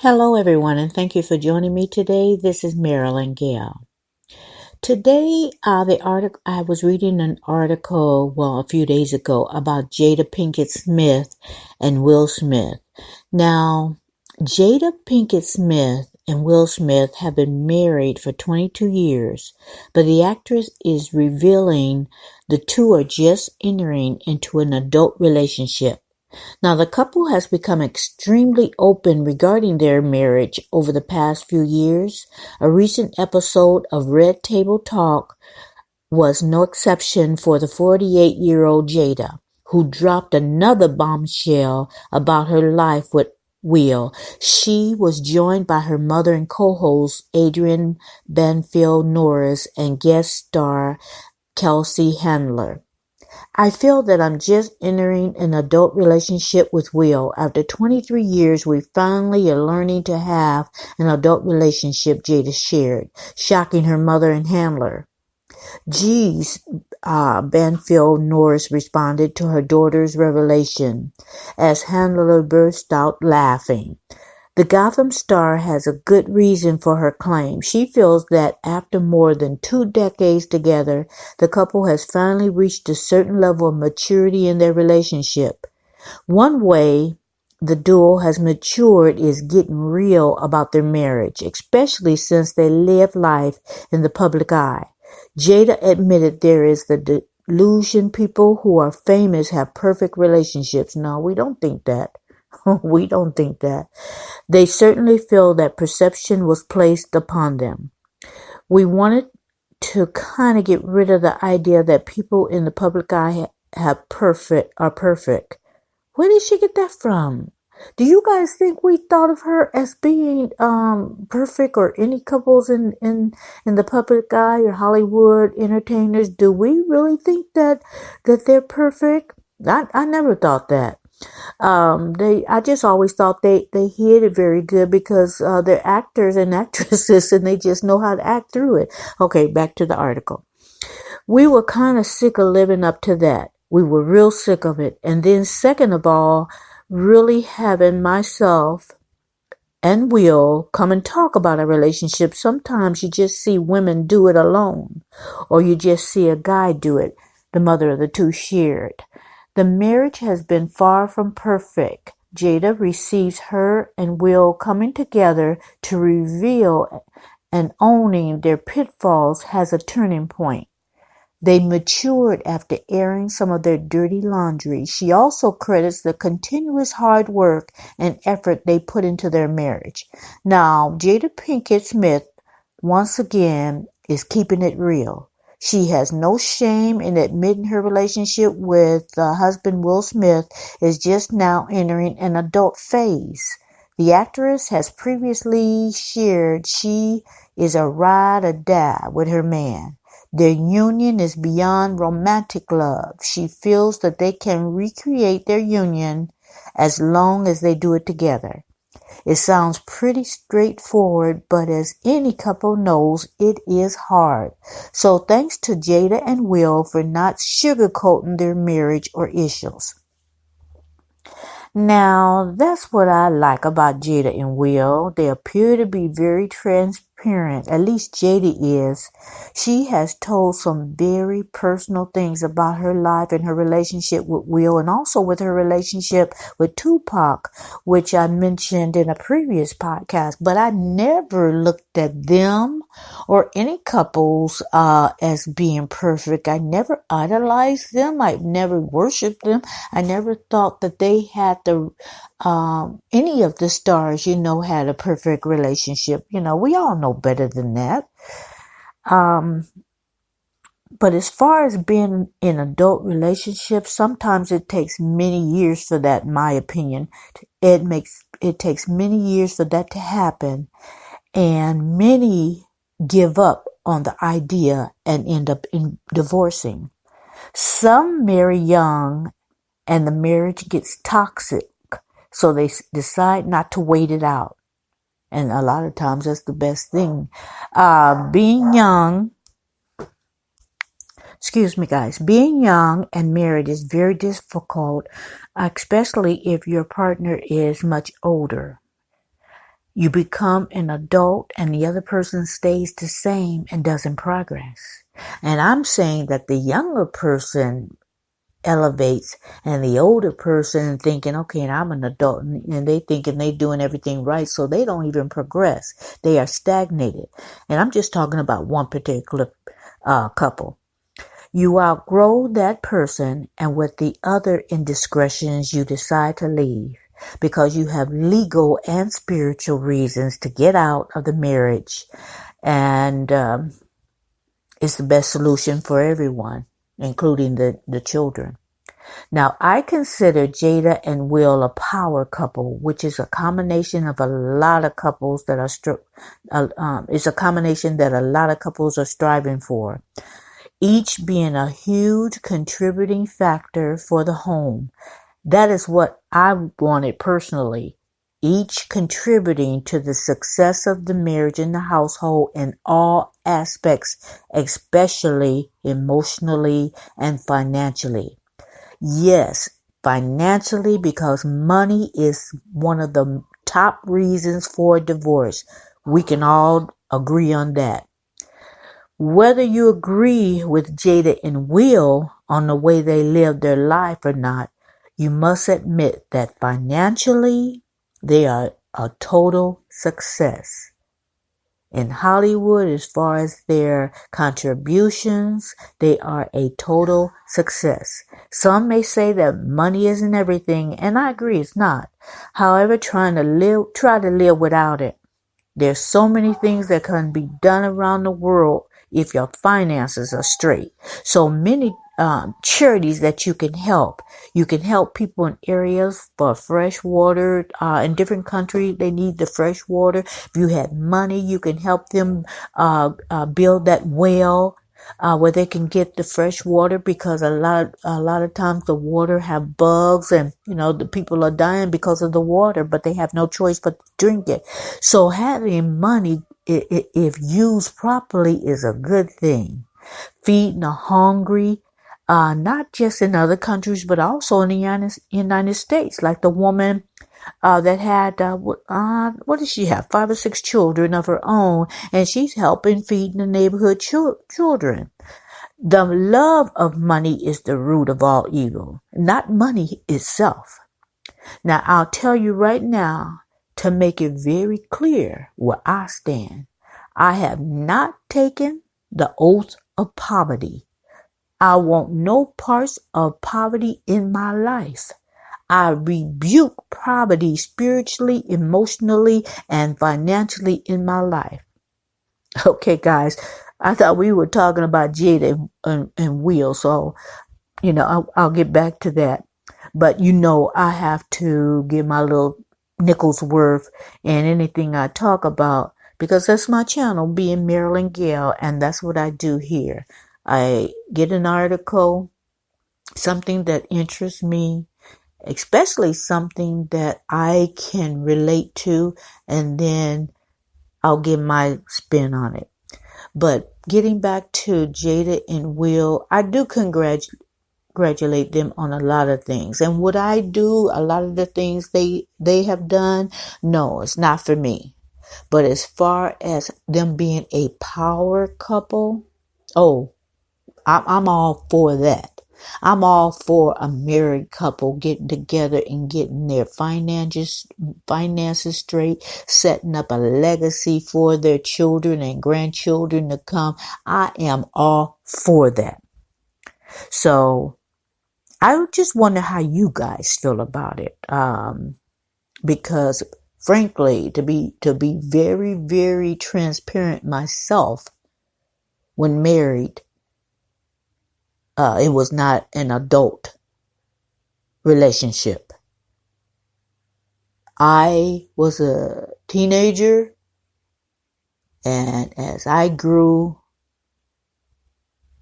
Hello, everyone, and thank you for joining me today. This is Marilyn Gale. Today, I was reading an article, a few days ago, about Jada Pinkett Smith and Will Smith. Now, Jada Pinkett Smith and Will Smith have been married for 22 years, but the actress is revealing the two are just entering into an adult relationship. Now, the couple has become extremely open regarding their marriage over the past few years. A recent episode of Red Table Talk was no exception for the 48-year-old Jada, who dropped another bombshell about her life with Will. She was joined by her mother and co-host Adrienne Banfield Norris and guest star Kelsey Handler. I feel that I'm just entering an adult relationship with Will. After 23 years, we finally are learning to have an adult relationship, Jada shared, shocking her mother and Handler. Geez, Banfield Norris responded to her daughter's revelation as Handler burst out laughing. The Gotham star has a good reason for her claim. She feels that after more than 2 decades together, the couple has finally reached a certain level of maturity in their relationship. One way the duo has matured is getting real about their marriage, especially since they live life in the public eye. Jada admitted there is the delusion people who are famous have perfect relationships. No, we don't think that. We don't think that. They certainly feel that perception was placed upon them. We wanted to kind of get rid of the idea that people in the public eye are perfect. Where did she get that from? Do you guys think we thought of her as being perfect, or any couples in the public eye or Hollywood entertainers? Do we really think that they're perfect? I never thought that. I just always thought they hid it very good because they're actors and actresses and they just know how to act through it. Okay, back to the article. We were kind of sick of living up to that. We were real sick of it. And then second of all, really having myself and Will come and talk about a relationship. Sometimes you just see women do it alone, or you just see a guy do it, the mother of the two shared. The marriage has been far from perfect. Jada receives her and Will coming together to reveal and owning their pitfalls has a turning point. They matured after airing some of their dirty laundry. She also credits the continuous hard work and effort they put into their marriage. Now, Jada Pinkett Smith, once again, is keeping it real. She has no shame in admitting her relationship with husband Will Smith is just now entering an adult phase. The actress has previously shared she is a ride or die with her man. Their union is beyond romantic love. She feels that they can recreate their union as long as they do it together. It sounds pretty straightforward, but as any couple knows, it is hard. So thanks to Jada and Will for not sugarcoating their marriage or issues. Now, that's what I like about Jada and Will. They appear to be very transparent. At least Jada is. She has told some very personal things about her life and her relationship with Will, and also with her relationship with Tupac, which I mentioned in a previous podcast. But I never looked at them or any couples as being perfect. I never idolized them. I never worshiped them. I never thought that they had any of the stars, had a perfect relationship. We all know better than that. But as far as being in adult relationships, sometimes it takes many years for that, in my opinion. It takes many years for that to happen. And many give up on the idea and end up in divorcing. Some marry young and the marriage gets toxic. So they decide not to wait it out. And a lot of times that's the best thing. Being young and married is very difficult, especially if your partner is much older. You become an adult and the other person stays the same and doesn't progress. And I'm saying that the younger person elevates and the older person thinking, okay, I'm an adult, and they thinking they doing everything right, so they don't even progress. They are stagnated. And I'm just talking about one particular couple. You outgrow that person, and with the other indiscretions, you decide to leave because you have legal and spiritual reasons to get out of the marriage. And it's the best solution for everyone, including the children. Now, I consider Jada and Will a power couple, which is a combination of a lot of couples that are it's a combination that a lot of couples are striving for, each being a huge contributing factor for the home. That is what I wanted personally, each contributing to the success of the marriage and the household in all aspects, especially emotionally and financially. Yes, financially, because money is one of the top reasons for divorce. We can all agree on that. Whether you agree with Jada and Will on the way they live their life or not, you must admit that financially, they are a total success. In Hollywood, as far as their contributions, they are a total success. Some may say that money isn't everything, and I agree it's not. However, try to live without it. There's so many things that can be done around the world if your finances are straight. So many charities that you can help. You can help people in areas for fresh water. In different countries, they need the fresh water. If you had money, you can help them build that well where they can get the fresh water, because a lot of times the water have bugs, and the people are dying because of the water, but they have no choice but to drink it. So having money, if used properly, is a good thing. Feeding the hungry, not just in other countries, but also in the United States, like the woman that had, what does she have? 5 or 6 children of her own, and she's helping feeding the neighborhood children. The love of money is the root of all evil, not money itself. Now, I'll tell you right now, to make it very clear where I stand, I have not taken the oath of poverty. I want no parts of poverty in my life. I rebuke poverty spiritually, emotionally, and financially in my life. Okay, guys, I thought we were talking about Jada and Will, so, I'll get back to that. But, I have to give my little nickel's worth in anything I talk about, because that's my channel, being Marilyn Gale, and that's what I do here. I get an article, something that interests me, especially something that I can relate to, and then I'll give my spin on it. But getting back to Jada and Will, I do congratulate them on a lot of things. And would I do a lot of the things they have done? No, it's not for me. But as far as them being a power couple, I'm all for that. I'm all for a married couple getting together and getting their finances straight, setting up a legacy for their children and grandchildren to come. I am all for that. So I just wonder how you guys feel about it. Because frankly, to be very, very transparent myself, when married, it was not an adult relationship. I was a teenager, and as I grew,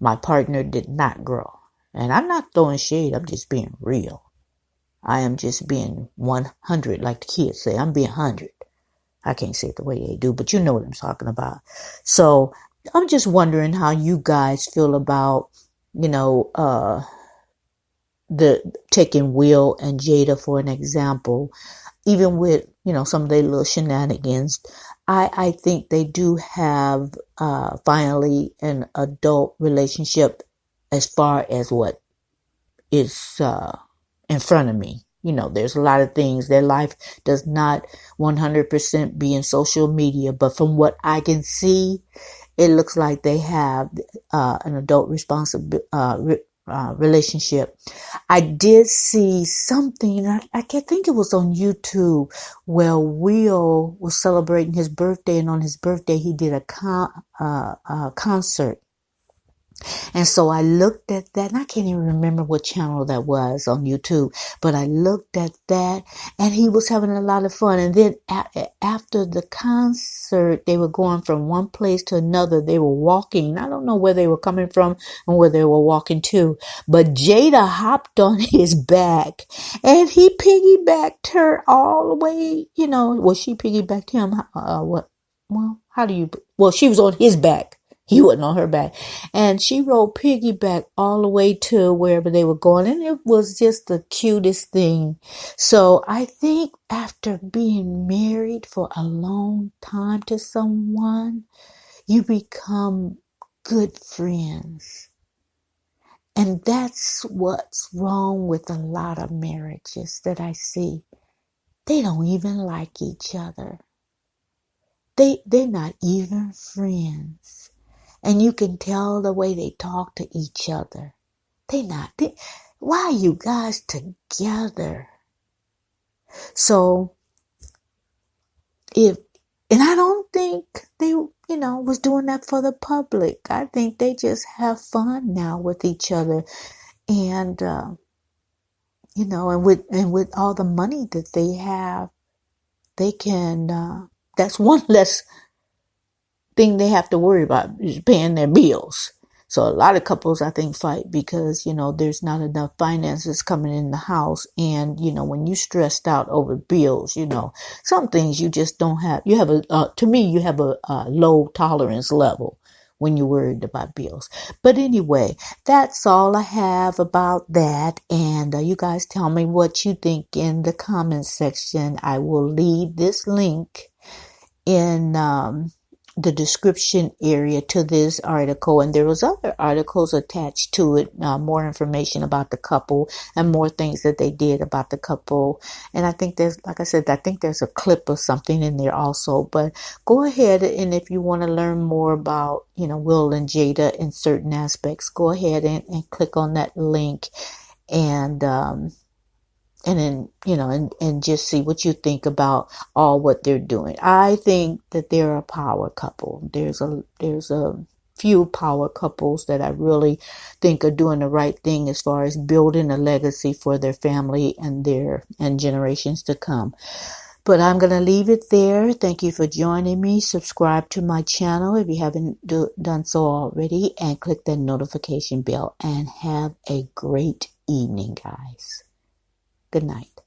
my partner did not grow. And I'm not throwing shade, I'm just being real. I am just being 100, like the kids say. I'm being 100. I can't say it the way they do, but you know what I'm talking about. So I'm just wondering how you guys feel about, the taking Will and Jada for an example, even with some of their little shenanigans. I think they do have finally an adult relationship as far as what is in front of me. There's a lot of things. Their life does not 100% be in social media, but from what I can see, it looks like they have an adult relationship. I did see something, I can't think it was on YouTube, where Will was celebrating his birthday, and on his birthday he did a concert. And so I looked at that, and I can't even remember what channel that was on YouTube, but I looked at that, and he was having a lot of fun. And then after the concert, they were going from one place to another. They were walking. I don't know where they were coming from and where they were walking to, but Jada hopped on his back, and he piggybacked her all the way, well, she piggybacked him. She was on his back. He wasn't on her back. And she rode piggyback all the way to wherever they were going. And it was just the cutest thing. So I think after being married for a long time to someone, you become good friends. And that's what's wrong with a lot of marriages that I see. They don't even like each other. They're not even friends. And you can tell the way they talk to each other. Why are you guys together? So, and I don't think they, was doing that for the public. I think they just have fun now with each other. And, and with all the money that they have, they can, that's one less thing they have to worry about, is paying their bills. So a lot of couples, I think, fight because, there's not enough finances coming in the house. And, when you're stressed out over bills, some things you just don't have. You have to me, you have a low tolerance level when you're worried about bills. But anyway, that's all I have about that. And you guys tell me what you think in the comments section. I will leave this link in the description area to this article, and there was other articles attached to it, more information about the couple and more things that they did about the couple. And I think there's, like I said, I think there's a clip of something in there also. But go ahead, and if you want to learn more about, Will and Jada in certain aspects, go ahead and click on that link, and then, and just see what you think about all what they're doing. I think that they're a power couple. There's a few power couples that I really think are doing the right thing as far as building a legacy for their family and generations to come. But I'm going to leave it there. Thank you for joining me. Subscribe to my channel if you haven't done so already, and click that notification bell, and have a great evening, guys. Good night.